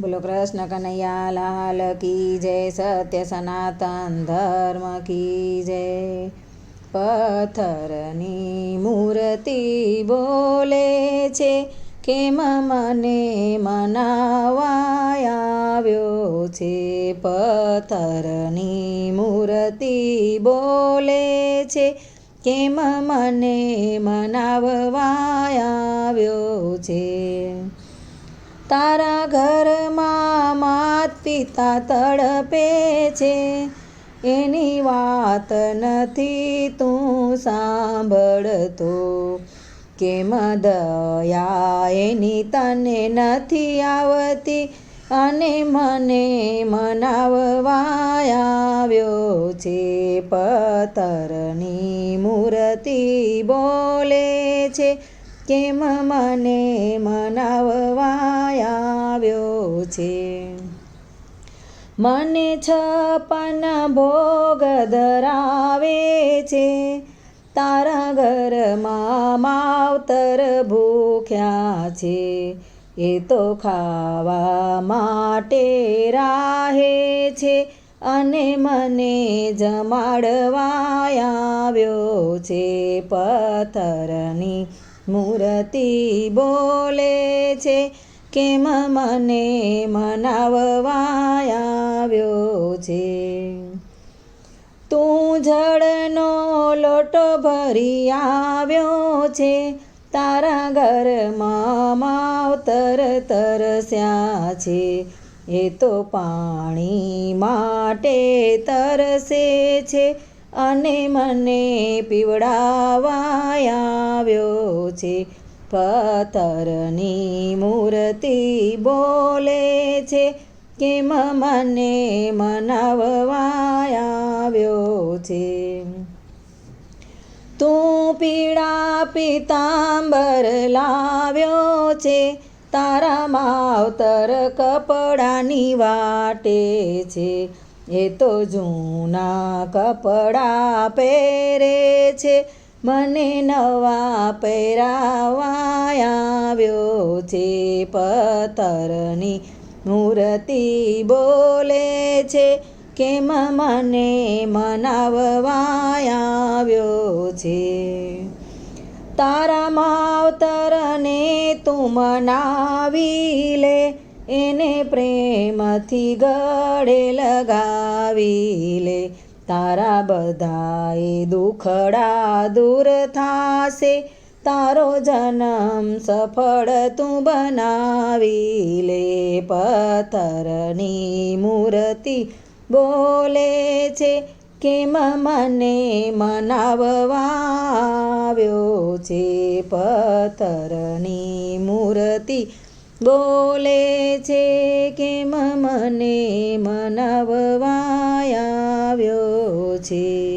बोलो कृष्ण कन्हैया लाल की जय। सत्य सनातन धर्म की जय। पत्थરની મૂર્તિ બોલે છે, કેમ મને મનાવા આવ્યો છે. પત્થરની મૂર્તિ બોલે છે, કેમ મને મનાવવા આવ્યો છે. તારા ઘરમાં માત પિતા તડપે છે, એની વાત નથી તું સાંભળતો. કેમ દયા એની તને નથી આવતી, અને મને મનાવવા આવ્યો છે. પત્થરની મૂર્તિ બોલે છે, કેમ મને મનાવવા આવ્યો છે. મને 56 ભોગ ધરાવે છે, તારા ઘરમાં માવતર ભૂખ્યા છે. એ તો ખાવા માટે રાહે છે, અને મને જમાડવા આવ્યો છે. પત્થરની મૂર્તિ બોલે છે, કેમ મને મનાવવા આવ્યો છે. તું જળનો લોટો ભરી આવ્યો છે, તારા ઘરમાં માવતર તરસ્યા છે. એ તો પાણી માટે તરસે છે, અને મને પીવડાવવા આવ્યો છે. પત્થરની મૂર્તિ બોલે છે, કેમ મને મનાવવા આવ્યો છે. તું પીળા પીતાંબર લાવ્યો છે, તારા માવતર કપડાની વાટે છે. એ તો જૂના કપડાં પહેરે છે, મને નવા પહેરાવા આવ્યો છે. પત્થરની મૂર્તિ બોલે છે, કેમ મને મનાવવા આવ્યો છે. તારા માવતરને તું મનાવી લે, એને પ્રેમથી ગળે લગાવી લે. તારા બધાએ દુખડા દૂર થાશે, તારો જન્મ સફળ તું બનાવી લે. પત્થરની મૂર્તિ બોલે છે, કેમ મને મનાવવા આવ્યો છે. પત્થરની મૂર્તિ બોલે છે, કેમ મને મનાવવા આવ્યો છે.